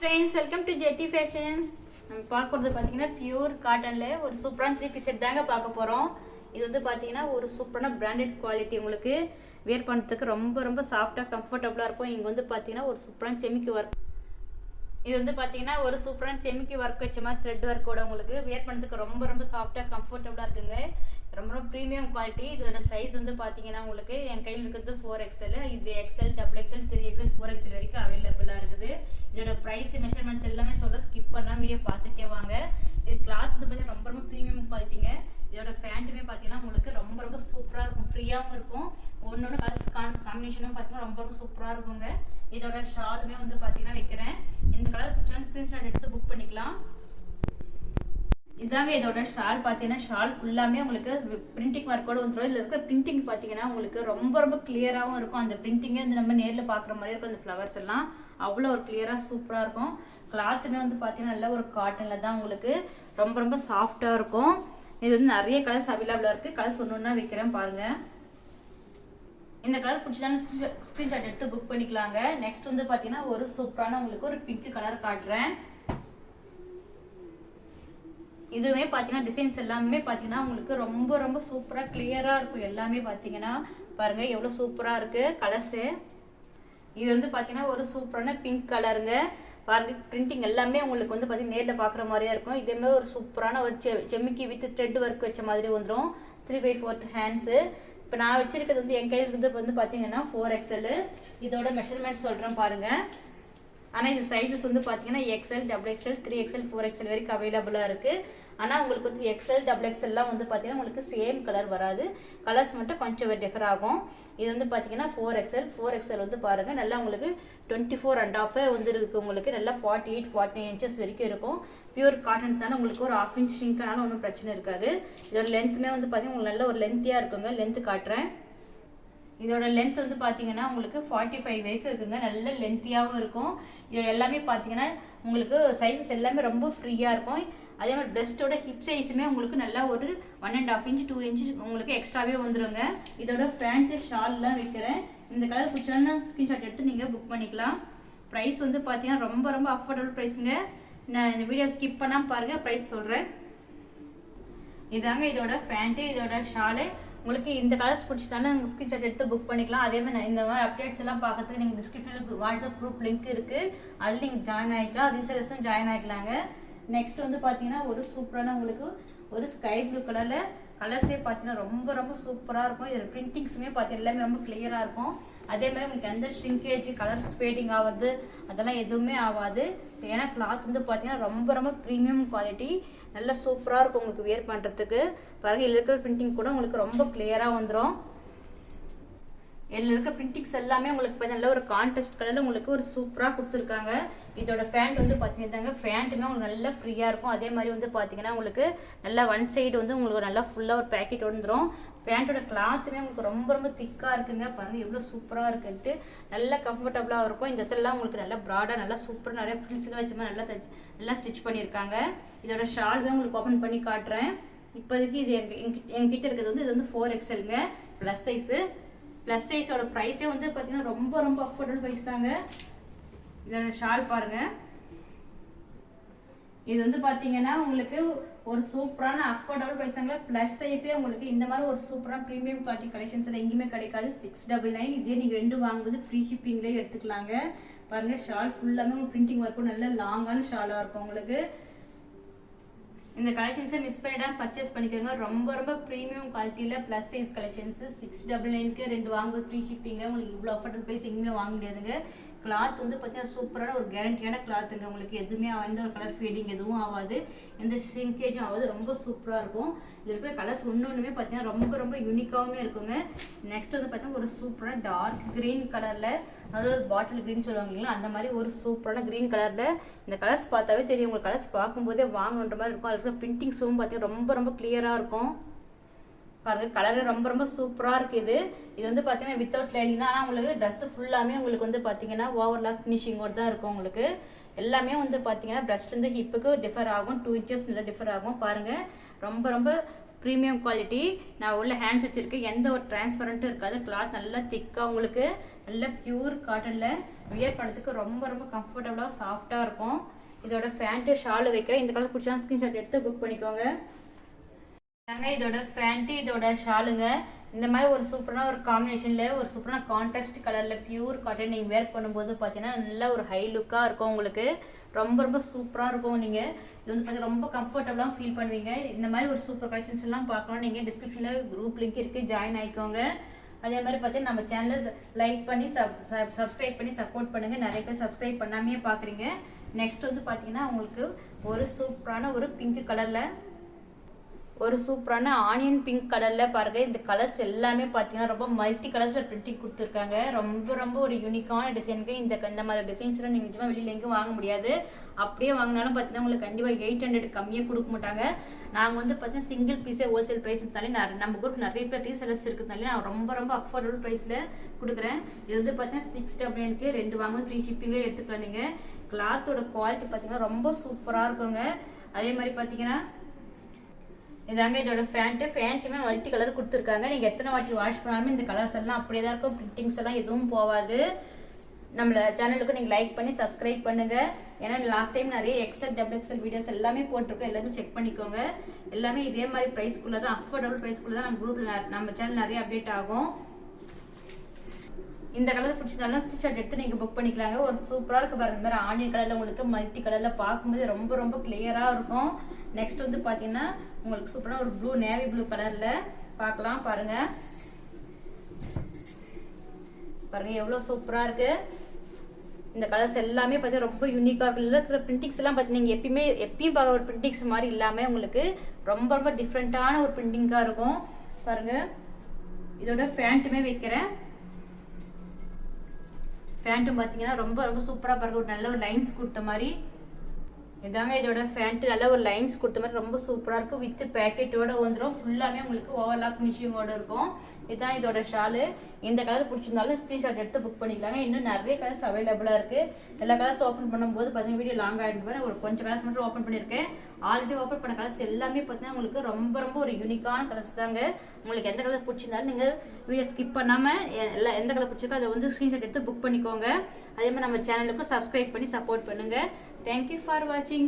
Friends welcome to JT fashions நம்ம பார்க்குறது பாத்தீங்கன்னா பியூர் காட்டன்ல ஒரு சூப்பரான 3 பீஸ் செட் தாங்க பார்க்க போறோம். இது வந்து பாத்தீங்கன்னா ஒரு சூப்பரான பிராண்டட் குவாலிட்டி, உங்களுக்கு வேர் பண்றதுக்கு ரொம்ப ரொம்ப சாஃப்ட்டா கம்ஃபர்ட்டபிளா இருக்கும். இங்க வந்து பாத்தீங்கன்னா ஒரு சூப்பரான செமிக்கி வர்க், இது வந்து பாத்தீங்கன்னா ஒரு சூப்பரான செமிக்கி வர்க் வச்ச மாதிரி த்ரெட் வர்க்கோட உங்களுக்கு வேர் பண்றதுக்கு ரொம்ப ரொம்ப சாஃப்ட்டா கம்ஃபர்ட்டபிளா இருக்குங்க. ரொம்ப ரொம்ப ப்ரீமியம் குவாலிட்டி. இதோட சைஸ் வந்து பாத்தீங்கன்னா உங்களுக்கு என் கையில் இருக்கிறது 4XL, இது XL, XXL, 3XL, 4XL வரைக்கும் அவைலபிளா இருக்குது. இதோட பிரைஸ் மெஷர்மெண்ட்ஸ் எல்லாமே சொல்ல ஸ்கிப் பண்ணா வீடியோ பார்த்துட்டே வாங்க. இது கிளாத் வந்து பார்த்தீங்கன்னா ரொம்ப ரொம்ப ப்ரீமியம் குவாலிட்டிங்க. இதோட ஃபேண்ட்டுமே பார்த்தீங்கன்னா உங்களுக்கு ரொம்ப ரொம்ப சூப்பராக இருக்கும், ஃப்ரீயாகவும் இருக்கும். ஒன்று கலர்ஸ் காம்பினேஷனும் பார்த்தீங்கன்னா ரொம்ப ரொம்ப சூப்பராக இருக்குங்க. இதோட ஷாலுமே வந்து பார்த்தீங்கன்னா வைக்கிறேன். இந்த கலர் பிடிச்சாலும் ஸ்க்ரீன்ஷாட் எடுத்து புக் பண்ணிக்கலாம். இதாங்க இதோட ஷால். பார்த்தீங்கன்னா ஷால் ஃபுல்லாமே உங்களுக்கு பிரிண்டிங் ஒர்க்கோட வந்துடும். இதில் இருக்கிற பிரிண்டிங் பார்த்தீங்கன்னா உங்களுக்கு ரொம்ப ரொம்ப கிளியராகவும் இருக்கும். அந்த பிரிண்டிங்கே வந்து நம்ம நேரில் பார்க்குற மாதிரி இருக்கும். அந்த ஃப்ளவர்ஸ் எல்லாம் அவ்வளோ ஒரு கிளியராக சூப்பராக இருக்கும். கிளாத்துமே வந்து பார்த்தீங்கன்னா நல்ல ஒரு காட்டனில் தான் உங்களுக்கு ரொம்ப ரொம்ப சாஃப்டாக இருக்கும். இது வந்து நிறைய கலர்ஸ் அவைலபிளாக இருக்குது. கலர்ஸ் ஒன்று ஒன்றா வைக்கிறேன் பாருங்கள். இந்த கலர் பிடிச்சாலும் ஸ்க்ரீன்ஷாட் எடுத்து புக் பண்ணிக்கலாங்க. நெக்ஸ்ட் வந்து பார்த்தீங்கன்னா ஒரு சூப்பரான உங்களுக்கு ஒரு பிங்க் கலர் காட்டுறேன். இதுவே பார்த்தீங்கன்னா டிசைன்ஸ் எல்லாமே பார்த்தீங்கன்னா உங்களுக்கு ரொம்ப ரொம்ப சூப்பராக கிளியராக இருக்கும். எல்லாமே பார்த்தீங்கன்னா பாருங்க எவ்வளோ சூப்பராக இருக்கு கலர்ஸு. இது வந்து பார்த்தீங்கன்னா ஒரு சூப்பரான பிங்க் கலருங்க. பாருங்க பிரிண்டிங் எல்லாமே உங்களுக்கு வந்து பார்த்தீங்கன்னா நேரில் பார்க்குற மாதிரியா இருக்கும். இதே மாதிரி ஒரு சூப்பரான ஒரு செம்மிக்கி வித் த்ரெட் ஒர்க் வச்ச மாதிரி வந்துடும். 3/4 ஹேண்ட்ஸு. இப்போ நான் வச்சிருக்கிறது வந்து என் கையில் இருக்கிறது வந்து பார்த்தீங்கன்னா 4XL. இதோட மெஷர்மெண்ட் சொல்கிறேன் பாருங்க. ஆனால் இது சைஸஸ் வந்து பார்த்தீங்கன்னா XL, XXL, 3XL, 4XL வரைக்கும் அவைலபிளாக இருக்குது. ஆனால் உங்களுக்கு வந்து XL, XXLலாம் வந்து பார்த்தீங்கன்னா உங்களுக்கு சேம் கலர் வராது. கலர்ஸ் மட்டும் கொஞ்சம் டிஃபர் ஆகும். இது வந்து பார்த்தீங்கன்னா 4XL வந்து பாருங்கள் நல்லா உங்களுக்கு 24.5 வந்து இருக்குது. உங்களுக்கு நல்லா 48, 49 இன்ச்சஸ் வரைக்கும் இருக்கும். பியூர் காட்டன் தானே, உங்களுக்கு ஒரு 1/2 இன்ச் ஷிங்கானாலும் ஒன்றும் பிரச்சனை இருக்காது. இதோட லென்த்துமே வந்து பார்த்தீங்கன்னா உங்களுக்கு நல்ல ஒரு லென்த்தியாக இருக்குங்க. லென்த்து காட்டுறேன். இதோட லென்த் வந்து பார்த்தீங்கன்னா உங்களுக்கு 45 வரைக்கும் இருக்குங்க. நல்ல லென்த்தியாகவும் இருக்கும். இதோட எல்லாமே பார்த்தீங்கன்னா உங்களுக்கு சைஸஸ் எல்லாமே ரொம்ப ஃப்ரீயாக இருக்கும். அதே மாதிரி பிரெஸ்டோட ஹிப் சைஸுமே உங்களுக்கு நல்லா ஒரு 1.5 இன்ச் 2 இன்ச் உங்களுக்கு எக்ஸ்ட்ராவே வந்துருங்க. இதோட பேண்ட் ஷால்லாம் வைக்கிறேன். இந்த கலர் பிடிச்சாலும் ஸ்க்ரீன்ஷாட் எடுத்து நீங்கள் புக் பண்ணிக்கலாம். ப்ரைஸ் வந்து பார்த்தீங்கன்னா ரொம்ப ரொம்ப அஃபோர்டபுள் ப்ரைஸுங்க. நான் இந்த வீடியோ ஸ்கிப் பண்ணாமல் பாருங்கள், ப்ரைஸ் சொல்கிறேன். இதாங்க இதோட பேண்ட்டு, இதோட ஷாலு. உங்களுக்கு இந்த கலர்ஸ் பிடிச்சிட்டாலும் ஸ்க்ரீன்ஷாட் எடுத்து புக் பண்ணிக்கலாம். அதே மாதிரி இந்த மாதிரி அப்டேட்ஸ் எல்லாம் பார்க்கறதுக்கு நீங்கள் டிஸ்கிரிப்ஷனில் வாட்ஸ்அப் குரூப் லிங்க் இருக்குது, அதில் நீங்கள் ஜாயின் ஆகிக்கலாம். ரீசேலர்ஸும் ஜாயின் ஆகிக்கலாங்க. நெக்ஸ்ட் வந்து பார்த்தீங்கன்னா ஒரு சூப்பரான உங்களுக்கு ஒரு ஸ்கை ப்ளூ கலரில் கலர்ஸே பார்த்தீங்கன்னா ரொம்ப ரொம்ப சூப்பராக இருக்கும். இதில் பிரிண்டிங்ஸுமே பார்த்தீங்கன்னா எல்லாமே ரொம்ப கிளியராக இருக்கும். அதே மாதிரி உங்களுக்கு எந்த ஷ்ரிங்கேஜ் கலர்ஸ் ஃபேடிங் ஆகுது அதெல்லாம் எதுவுமே ஆகாது. ஏன்னா கிளாத் வந்து பார்த்தீங்கன்னா ரொம்ப ரொம்ப ப்ரீமியம் குவாலிட்டி, நல்லா சூப்பராக இருக்கும் உங்களுக்கு வேர் பண்ணுறதுக்கு. பாருங்கள் இதில் இருக்கிற பிரிண்டிங் கூட உங்களுக்கு ரொம்ப கிளியராக வந்துடும். இதில் இருக்கிற பிரிண்டிங்ஸ் எல்லாமே உங்களுக்கு நல்ல ஒரு கான்ட்ராஸ்ட் கலரில் உங்களுக்கு ஒரு சூப்பராக கொடுத்துருக்காங்க. இதோட ஃபேண்ட் வந்து பார்த்தீங்கன்னா ஃபேண்ட்டுமே உங்களுக்கு நல்லா ஃப்ரீயாக இருக்கும். அதே மாதிரி வந்து பார்த்தீங்கன்னா உங்களுக்கு நல்லா ஒன் சைடு வந்து உங்களுக்கு நல்லா ஃபுல்லாக ஒரு பேக்கெட் வந்துடும். பேண்ட்டோட கிளாத்துமே உங்களுக்கு ரொம்ப ரொம்ப திக்காக இருக்குங்க. பாருங்கள் எவ்வளோ சூப்பராக இருக்குன்ட்டு நல்லா கம்ஃபர்டபுளாக இருக்கும். இந்த இடத்துலலாம் உங்களுக்கு நல்லா ப்ராடாக நல்லா சூப்பராக நிறைய ஃபில்ஸ்லாம் வச்ச மாதிரி நல்லா ஸ்டிச் பண்ணியிருக்காங்க. இதோட ஷால்வே உங்களுக்கு ஓப்பன் பண்ணி காட்டுறேன். இப்போதைக்கு இது எங்கிட்ட இருக்கிறது வந்து இது வந்து 4XLங்க ப்ளஸ் சைஸு. ப்ளஸ் சைஸோட ப்ரைஸே வந்து பார்த்தீங்கன்னா ரொம்ப ரொம்ப அஃபோர்டபுள் ப்ரைஸ் தாங்க. இதோட ஷால் பாருங்கள். இது வந்து பார்த்தீங்கன்னா உங்களுக்கு ஒரு சூப்பரான அஃபோர்டபுள் ப்ரைஸ் தாங்க. ப்ளஸ் சைஸே உங்களுக்கு இந்த மாதிரி ஒரு சூப்பரான ப்ரீமியம் குவாலிட்டி கலெக்ஷன்ஸில் எங்கேயுமே கிடைக்காது. 699. இதே நீங்கள் 2 வாங்கும்போது ஃப்ரீ ஷிப்பிங்லேயே எடுத்துக்கலாங்க. பாருங்கள் ஷால் ஃபுல்லாமே உங்களுக்கு பிரிண்டிங் ஒர்க்கும் நல்ல லாங்கான ஷாலாக இருக்கும் உங்களுக்கு. இந்த கலெக்ஷன்ஸை மிஸ் பண்ணிடாம பர்ச்சேஸ் பண்ணிக்கோங்க. ரொம்ப ரொம்ப ப்ரீமியம் குவாலிட்டியில் ப்ளஸ் சைஸ் கலெக்ஷன்ஸு 699க்கு 2 வாங்கும்போது ஃப்ரீ ஷிப்பிங்க. உங்களுக்கு இவ்வளோ அஃபோர்டபுள் ப்ரைஸ் எங்கேயுமே வாங்க முடியாதுங்க. கிளாத் வந்து பார்த்தீங்கன்னா சூப்பரான ஒரு கேரண்டியான கிளாத்துங்க. உங்களுக்கு எதுவுமே எந்த ஒரு கலர் ஃபேடிங் எதுவும் ஆகாது, எந்த ஷ்ரிங்கேஜும் ஆகாது. ரொம்ப சூப்பராக இருக்கும். இதில் இருக்கிற கலர்ஸ் ஒன்றுமே பார்த்தீங்கன்னா ரொம்ப ரொம்ப யூனிக்காகவுமே இருக்குங்க. நெக்ஸ்ட் வந்து பார்த்தீங்கன்னா ஒரு சூப்பரான டார்க் க்ரீன் கலரில், அதாவது பாட்டில் க்ரீன் சொல்லுவாங்க இல்லைங்களா, அந்த மாதிரி ஒரு சூப்பரான க்ரீன் கலரில். இந்த கலர்ஸ் பார்த்தாவே தெரியும் உங்களுக்கு, கலர்ஸ் பார்க்கும்போதே வாங்கணுன்ற மாதிரி இருக்கும். அதில் இருக்கிற பிரிண்டிங்ஸும் பார்த்தீங்கன்னா ரொம்ப ரொம்ப கிளியராக இருக்கும். பாருங்கள் கலரு ரொம்ப ரொம்ப சூப்பராக இருக்குது. இது வந்து பார்த்தீங்கன்னா வித்தவுட் லைனிங் தான். ஆனால் உங்களுக்கு ட்ரெஸ்ஸு ஃபுல்லாமே உங்களுக்கு வந்து பார்த்தீங்கன்னா ஓவர்லாக் ஃபினிஷிங்கோடு தான் இருக்கும். உங்களுக்கு எல்லாமே வந்து பார்த்தீங்கன்னா ப்ரெஸ்ட்லேருந்து ஹிப்புக்கு டிஃபர் ஆகும். 2 இன்ச்சஸ் நல்லா டிஃபர் ஆகும். பாருங்கள் ரொம்ப ரொம்ப ப்ரீமியம் குவாலிட்டி. நான் உள்ள ஹேண்ட்ஸ் வச்சுருக்கேன், எந்த ஒரு டிரான்ஸ்பரண்ட்டும் இருக்காது. கிளாத் நல்லா திக்காக உங்களுக்கு நல்ல பியூர் காட்டனில் வியர் பண்ணுறதுக்கு ரொம்ப ரொம்ப கம்ஃபர்டபுளாக சாஃப்டாக இருக்கும். இதோட ஃபேண்ட்டு ஷாலு வைக்கிறேன். இந்த கலர் பிடிச்சா ஸ்க்ரீன்ஷாட் எடுத்து புக் பண்ணிக்கோங்க. இதோட ஃபேண்ட்டு இதோட ஷாலுங்க. இந்த மாதிரி ஒரு சூப்பரான ஒரு காம்பினேஷனில் ஒரு சூப்பரான கான்ட்ராஸ்ட் கலரில் பியூர் காட்டன் நீங்கள் வேர் பண்ணும்போது பார்த்தீங்கன்னா நல்ல ஒரு ஹை லுக்காக இருக்கும். உங்களுக்கு ரொம்ப ரொம்ப சூப்பராக இருக்கும். நீங்கள் இது வந்து பார்த்தீங்கன்னா ரொம்ப கம்ஃபர்டபுளாக ஃபீல் பண்ணுவீங்க. இந்த மாதிரி ஒரு சூப்பர் கலெக்ஷன்ஸ் எல்லாம் பார்க்கணும். நீங்கள் டிஸ்கிரிப்ஷனில் குரூப் லிங்க் இருக்குது, ஜாயின் ஆகிக்கோங்க. அதே மாதிரி பார்த்தீங்கன்னா நம்ம சேனல் லைக் பண்ணி சப்ஸ்கிரைப் பண்ணி சப்போர்ட் பண்ணுங்கள். நிறைய பேர் சப்ஸ்கிரைப் பண்ணாமே பார்க்குறீங்க. நெக்ஸ்ட் வந்து பார்த்தீங்கன்னா உங்களுக்கு ஒரு சூப்பரான ஒரு பிங்க் கலரில் ஒரு சூப்பரான ஆனியன் பிங்க் கலரில் பாருங்கள். இந்த கலர்ஸ் எல்லாமே பார்த்தீங்கன்னா ரொம்ப மல்டி கலர்ஸில் பிரிண்டிங் கொடுத்துருக்காங்க. ரொம்ப ரொம்ப ஒரு யூனிக்கான டிசைனுக்கு இந்த மாதிரி டிசைன்ஸ்லாம் நீங்கள் நிஜமாக வெளியில் எங்கேயும் வாங்க முடியாது. அப்படியே வாங்கினாலும் பார்த்தீங்கன்னா உங்களுக்கு கண்டிப்பாக 800 கம்மியாக கொடுக்க மாட்டாங்க. நாங்கள் வந்து பார்த்தீங்கன்னா சிங்கிள் பீஸே ஹோல்சேல் ப்ரைஸ்னாலே நம்ம குரூப் நிறைய பேர் ரீசெலர்ஸ் இருக்கிறதுனாலே நான் ரொம்ப ரொம்ப அஃபோர்டபுள் ப்ரைஸில் கொடுக்குறேன். இது வந்து பார்த்தீங்கன்னா 699 2 வாங்க ஃப்ரீ ஷிப்பிங்கே எடுத்துக்கலாம். நீங்கள் கிளாத்தோட குவாலிட்டி பார்த்தீங்கன்னா ரொம்ப சூப்பராக இருக்குங்க. அதே மாதிரி பார்த்தீங்கன்னா இதாங்க இதோட ஃபேண்ட்ஸுமே மல்டி கலர் கொடுத்துருக்காங்க. நீங்கள் எத்தனை வாட்டி வாஷ் பண்ணாலுமே இந்த கலர்ஸ் எல்லாம் அப்படியே தான் இருக்கும். பிரிண்டிங்ஸ் எல்லாம் எதுவும் போகாது. நம்மள சேனலுக்கு நீங்கள் லைக் பண்ணி சப்ஸ்கிரைப் பண்ணுங்கள். ஏன்னா லாஸ்ட் டைம் நிறைய XL XXL வீடியோஸ் எல்லாமே போட்டிருக்கோம். எல்லாமே செக் பண்ணிக்கோங்க. எல்லாமே இதே மாதிரி ப்ரைஸ்க்குள்ளே தான், அஃபோர்டபுள் ப்ரைஸ்க்குள்ளே தான் நம்ம குரூப்பில் நம்ம சேனல் நிறைய அப்டேட் ஆகும். இந்த கலர் பிடிச்சதாலும் ஸ்டிச் எடுத்து நீங்கள் புக் பண்ணிக்கலாங்க. ஒரு சூப்பராக இருக்குது பாருங்க. இந்த மாதிரி ஆனியன் கலரில் உங்களுக்கு மல்டி கலரில் பார்க்கும்போது ரொம்ப ரொம்ப கிளியராக இருக்கும். நெக்ஸ்ட் வந்து பார்த்தீங்கன்னா உங்களுக்கு சூப்பரான ஒரு ப்ளூ நேவி ப்ளூ கலரில் பார்க்கலாம். பாருங்கள் பாருங்கள் எவ்வளோ சூப்பராக இருக்குது. இந்த கலர்ஸ் எல்லாமே பார்த்தீங்கன்னா ரொம்ப யூனிக்காக இருக்குது. இதில் இருக்கிற பிரிண்டிங்ஸ் எல்லாம் பார்த்தீங்கன்னா நீங்கள் எப்பயும் பார்க்குற ஒரு பிரிண்டிங்ஸ் மாதிரி இல்லாமல் உங்களுக்கு ரொம்ப ரொம்ப டிஃப்ரெண்ட்டான ஒரு பிரிண்டிங்காக இருக்கும். பாருங்கள் இதோட ஃபேண்ட்டுமே வைக்கிறேன். ஃபேண்ட்டும் பார்த்தீங்கன்னா ரொம்ப ரொம்ப சூப்பராக பாருங்க. ஒரு நல்ல ஒரு லைன்ஸ் கொடுத்த மாதிரி இதாங்க இதோட ஃபேண்ட்டு. நல்ல ஒரு லைன்ஸ் கொடுத்த மாதிரி ரொம்ப சூப்பராக இருக்கும். வித் பேக்கெட்டோட வந்துடும். ஃபுல்லாமே உங்களுக்கு ஓவர்லாக் ஃபினிஷிங்கோட இருக்கும். இதுதான் இதோட ஷாலு. இந்த கலர் பிடிச்சிருந்தாலும் ஸ்க்ரீன்ஷாட் எடுத்து புக் பண்ணிக்கலாங்க. இன்னும் நிறைய கலர்ஸ் அவைலபிளாக இருக்குது. எல்லா கலர்ஸ் ஓப்பன் பண்ணும்போது பார்த்தீங்கன்னா வீடியோ லாங் ஆகிட்டு ஒரு கொஞ்சம் கலர்ஸ் மட்டும் ஓப்பன் பண்ணியிருக்கேன். ஆல்ரெடி ஓப்பன் பண்ண கலர்ஸ் எல்லாமே பார்த்தீங்கன்னா உங்களுக்கு ரொம்ப ரொம்ப ஒரு யூனிக்கான கலர்ஸ் தாங்க. உங்களுக்கு எந்த கலர் பிடிச்சிருந்தாலும் நீங்கள் வீடியோ ஸ்கிப் பண்ணாமல் எந்த கலர் பிடிச்சிருக்கோ அதை வந்து ஸ்க்ரீன்ஷாட் எடுத்து புக் பண்ணிக்கோங்க. அதே மாதிரி நம்ம சேனலுக்கும் சப்ஸ்கிரைப் பண்ணி சப்போர்ட் பண்ணுங்கள். Thank you for watching.